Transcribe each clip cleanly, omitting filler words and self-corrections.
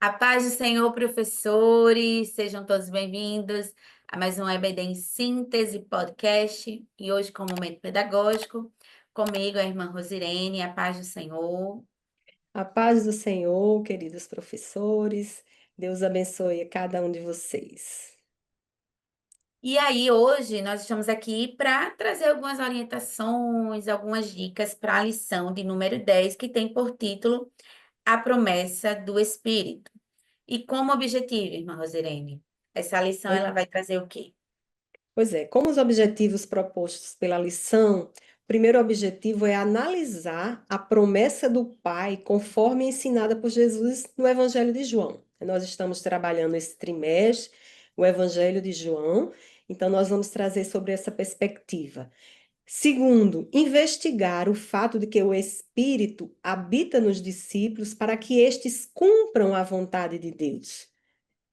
A paz do Senhor, professores, sejam todos bem-vindos a mais um EBD em Síntese podcast e hoje com o momento pedagógico, comigo a irmã Rosirene, a paz do Senhor. A paz do Senhor, queridos professores, Deus abençoe a cada um de vocês. E aí, hoje nós estamos aqui para trazer algumas orientações, algumas dicas para a lição de número 10, que tem por título A Promessa do Espírito. E como objetivo, irmã Rosirene, essa lição ela vai trazer o quê? Pois é, como os objetivos propostos pela lição, o primeiro objetivo é analisar a promessa do Pai conforme ensinada por Jesus no Evangelho de João. Nós estamos trabalhando esse trimestre, o Evangelho de João, então nós vamos trazer sobre essa perspectiva. Segundo, investigar o fato de que o Espírito habita nos discípulos para que estes cumpram a vontade de Deus.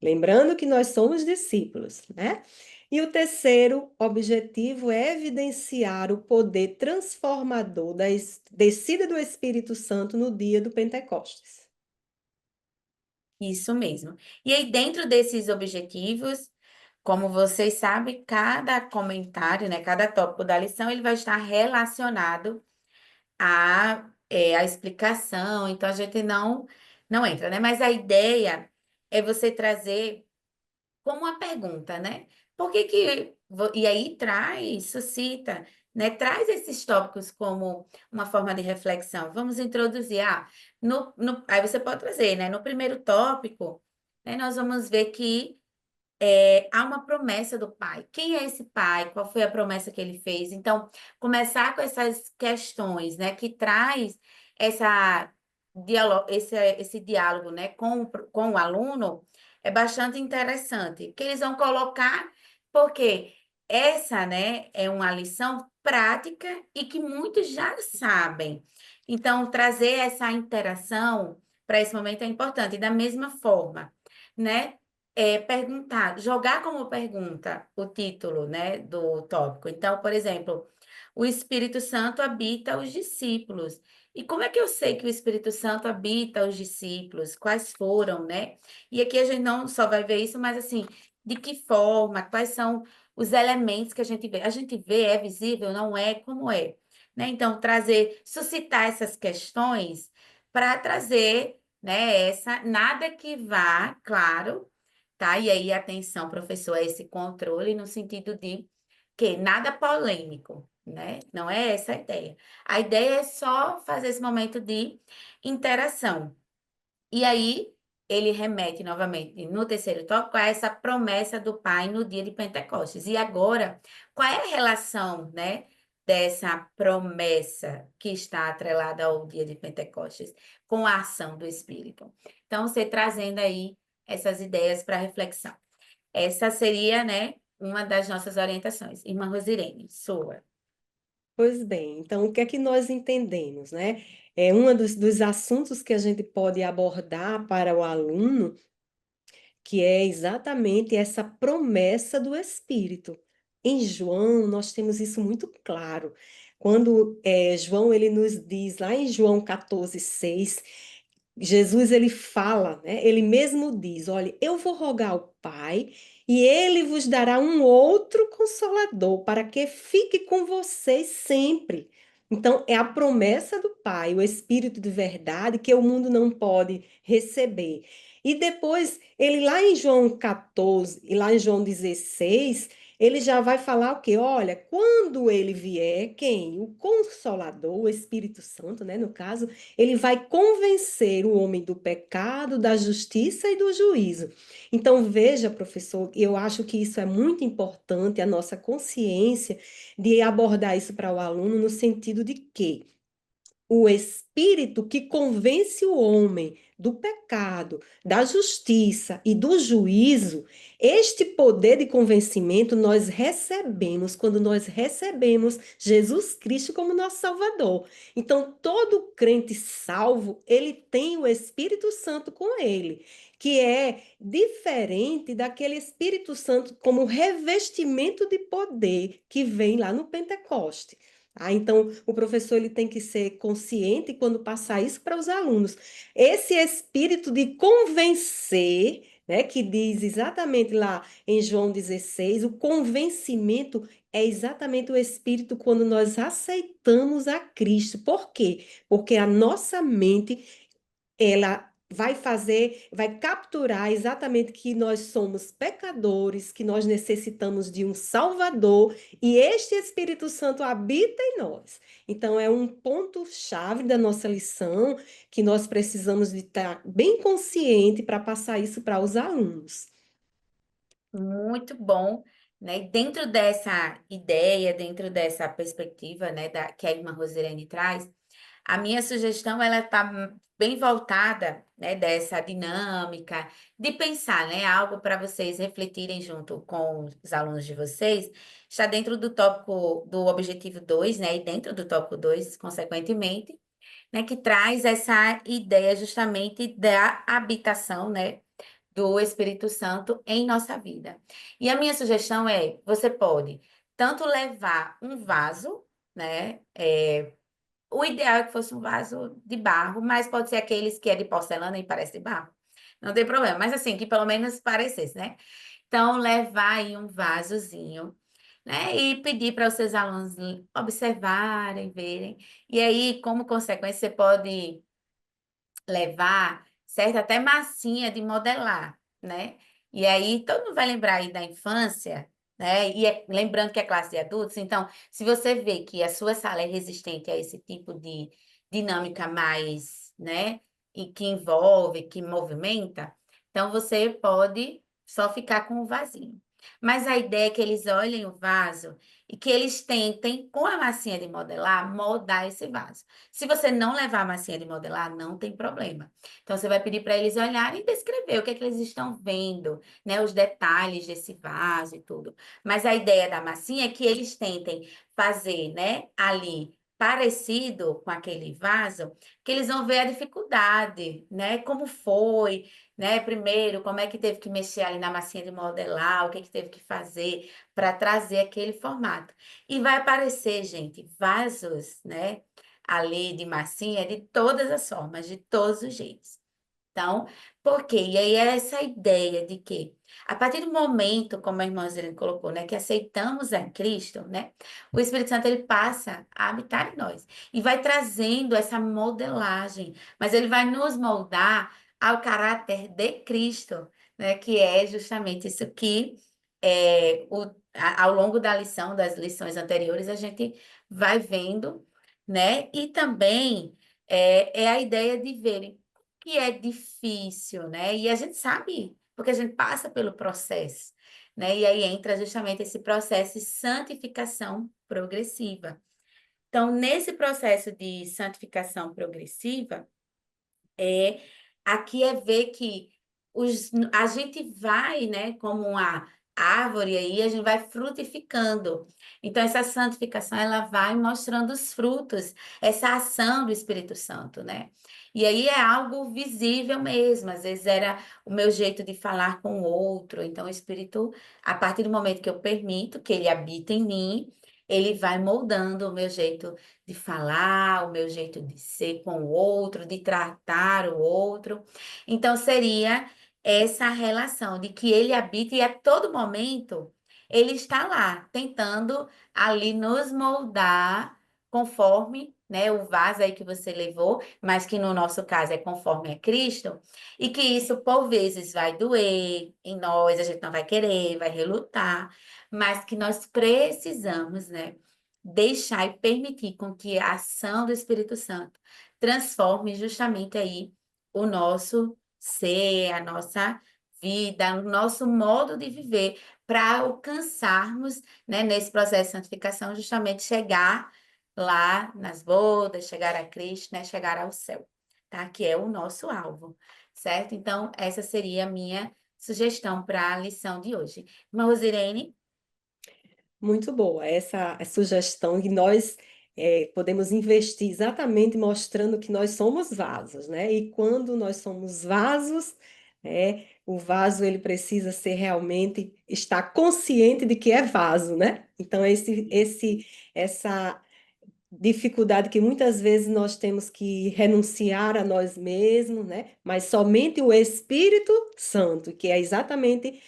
Lembrando que nós somos discípulos, né? E o terceiro objetivo é evidenciar o poder transformador da descida do Espírito Santo no dia do Pentecostes. Isso mesmo. E aí, dentro desses objetivos, como vocês sabem, cada comentário, né, cada tópico da lição, ele vai estar relacionado à explicação, então a gente não entra, né? Mas a ideia é você trazer como uma pergunta, né? Por que e aí traz, suscita, né? Traz esses tópicos como uma forma de reflexão. Vamos introduzir, aí você pode trazer, né? No primeiro tópico, né, nós vamos ver que há uma promessa do pai. Quem é esse pai? Qual foi a promessa que ele fez? Então, começar com essas questões, né, que traz essa esse diálogo, né, com o aluno é bastante interessante, que eles vão colocar, porque essa, né, é uma lição prática e que muitos já sabem. Então, trazer essa interação para esse momento é importante. E da mesma forma, né? Perguntar, jogar como pergunta o título, né, do tópico. Então, por exemplo, o Espírito Santo habita os discípulos. E como é que eu sei que o Espírito Santo habita os discípulos? Quais foram, né? E aqui a gente não só vai ver isso, mas assim, de que forma, quais são os elementos que a gente vê? A gente vê, é visível, não é? Como é? Né? Então, trazer, suscitar essas questões para trazer, né, nada que vá, claro, tá? E aí, atenção, professor, é esse controle no sentido de que nada polêmico, né? Não é essa a ideia. A ideia é só fazer esse momento de interação. E aí, ele remete novamente no terceiro tópico a essa promessa do Pai no dia de Pentecostes. E agora, qual é a relação, né, dessa promessa que está atrelada ao dia de Pentecostes com a ação do Espírito? Então, você trazendo aí essas ideias para reflexão. Essa seria, né, uma das nossas orientações. Irmã Rosirene, sua. Pois bem, então o que é que nós entendemos, né? É um dos assuntos que a gente pode abordar para o aluno, que é exatamente essa promessa do Espírito. Em João, nós temos isso muito claro. Quando João ele nos diz lá em João 14:6, Jesus ele fala, né? Ele mesmo diz: olha, eu vou rogar ao Pai e ele vos dará um outro consolador para que fique com vocês sempre. Então, é a promessa do Pai, o Espírito de verdade que o mundo não pode receber. E depois, ele lá em João 14 e lá em João 16, ele já vai falar o quê? Olha, quando ele vier, quem? O Consolador, o Espírito Santo, né, no caso, ele vai convencer o homem do pecado, da justiça e do juízo. Então, veja, professor, eu acho que isso é muito importante, a nossa consciência de abordar isso para o aluno no sentido de que o espírito que convence o homem do pecado, da justiça e do juízo, este poder de convencimento nós recebemos quando nós recebemos Jesus Cristo como nosso Salvador. Então, todo crente salvo, ele tem o Espírito Santo com ele, que é diferente daquele Espírito Santo como revestimento de poder que vem lá no Pentecoste. Tá? Então, o professor ele tem que ser consciente quando passar isso para os alunos. Esse espírito de convencer, né, que diz exatamente lá em João 16, o convencimento é exatamente o espírito quando nós aceitamos a Cristo. Por quê? Porque a nossa mente ela vai fazer, vai capturar exatamente que nós somos pecadores, que nós necessitamos de um Salvador e este Espírito Santo habita em nós. Então, é um ponto-chave da nossa lição que nós precisamos de estar bem consciente para passar isso para os alunos. Muito bom, né? E dentro dessa ideia, dentro dessa perspectiva, né, que a irmã Rosilene traz, a minha sugestão ela está bem voltada, né, dessa dinâmica de pensar, né, algo para vocês refletirem junto com os alunos de vocês. Está dentro do tópico do objetivo 2, né, e dentro do tópico 2, consequentemente, né, que traz essa ideia justamente da habitação, né, do Espírito Santo em nossa vida. E a minha sugestão é, você pode tanto levar um vaso, né, o ideal é que fosse um vaso de barro, mas pode ser aqueles que é de porcelana e parece de barro. Não tem problema, mas assim, que pelo menos parecesse, né? Então, levar aí um vasozinho, né? E pedir para os seus alunos observarem, verem. E aí, como consequência, você pode levar, certo? Até massinha de modelar, né? E aí todo mundo vai lembrar aí da infância, né? E lembrando que é classe de adultos, então, se você vê que a sua sala é resistente a esse tipo de dinâmica mais, né? E que envolve, que movimenta, então você pode só ficar com o vasinho. Mas a ideia é que eles olhem o vaso e que eles tentem, com a massinha de modelar, moldar esse vaso. Se você não levar a massinha de modelar, não tem problema. Então, você vai pedir para eles olharem e descrever o que é que eles estão vendo, né? Os detalhes desse vaso e tudo. Mas a ideia da massinha é que eles tentem fazer, né, ali parecido com aquele vaso, que eles vão ver a dificuldade, né? Como foi, né? Primeiro, como é que teve que mexer ali na massinha de modelar, o que é que teve que fazer para trazer aquele formato. E vai aparecer, gente, vasos, né? Ali de massinha de todas as formas, de todos os jeitos. Então, por quê? E aí é essa ideia de que, a partir do momento, como a irmã Zilene colocou, né, que aceitamos a Cristo, né, o Espírito Santo ele passa a habitar em nós e vai trazendo essa modelagem, mas ele vai nos moldar ao caráter de Cristo, né, que é justamente isso que ao longo da lição, das lições anteriores, a gente vai vendo, né, e também é a ideia de verem que é difícil, né? E a gente sabe, porque a gente passa pelo processo, né? E aí entra justamente esse processo de santificação progressiva. Então, nesse processo de santificação progressiva, é, aqui é ver que a gente vai, né, como uma árvore aí, a gente vai frutificando. Então, essa santificação, ela vai mostrando os frutos, essa ação do Espírito Santo, né? E aí é algo visível mesmo, às vezes era o meu jeito de falar com o outro. Então, o Espírito, a partir do momento que eu permito que ele habite em mim, ele vai moldando o meu jeito de falar, o meu jeito de ser com o outro, de tratar o outro. Então, seria essa relação de que ele habita e a todo momento ele está lá, tentando ali nos moldar conforme, né, o vaso aí que você levou, mas que no nosso caso é conforme a Cristo, e que isso por vezes vai doer em nós, a gente não vai querer, vai relutar, mas que nós precisamos, né, deixar e permitir com que a ação do Espírito Santo transforme justamente aí o nosso ser, a nossa vida, o nosso modo de viver, para alcançarmos, né, nesse processo de santificação, justamente chegar lá nas bodas, chegar a Cristo, né, chegar ao céu, tá? Que é o nosso alvo, certo? Então, essa seria a minha sugestão para a lição de hoje. Irmã Rosirene? Muito boa essa sugestão que nós podemos investir exatamente mostrando que nós somos vasos, né? E quando nós somos vasos, o vaso ele precisa ser realmente estar consciente de que é vaso, né? Então essa dificuldade que muitas vezes nós temos que renunciar a nós mesmos, né? Mas somente o Espírito Santo, que é exatamente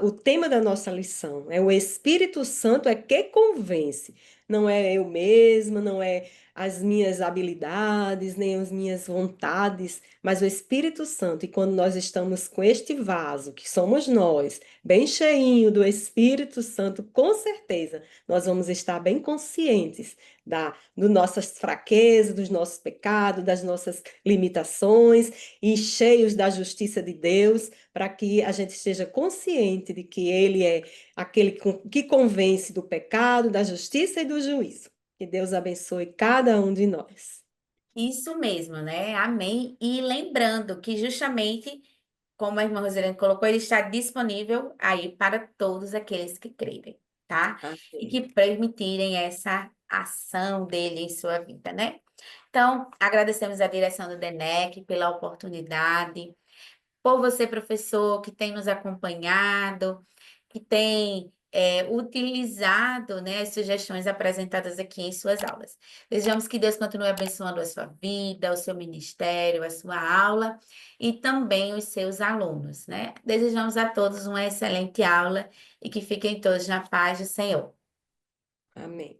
o tema da nossa lição. É o Espírito Santo é que convence. Não é eu mesma, não é as minhas habilidades, nem as minhas vontades, mas o Espírito Santo. E quando nós estamos com este vaso, que somos nós, bem cheinho do Espírito Santo, com certeza, nós vamos estar bem conscientes das nossas fraquezas, dos nossos pecados, das nossas limitações e cheios da justiça de Deus, para que a gente esteja consciente de que Ele é aquele que convence do pecado, da justiça e do juízo. Que Deus abençoe cada um de nós. Isso mesmo, né? Amém. E lembrando que justamente, como a irmã Rosilene colocou, ele está disponível aí para todos aqueles que crerem, tá? E Amém. que permitirem essa ação dele em sua vida, né? Então, agradecemos a direção do DENEC pela oportunidade, por você, professor, que tem nos acompanhado, que tem utilizado, né, as sugestões apresentadas aqui em suas aulas. Desejamos que Deus continue abençoando a sua vida, o seu ministério, a sua aula e também os seus alunos, né? Desejamos a todos uma excelente aula e que fiquem todos na paz do Senhor. Amém.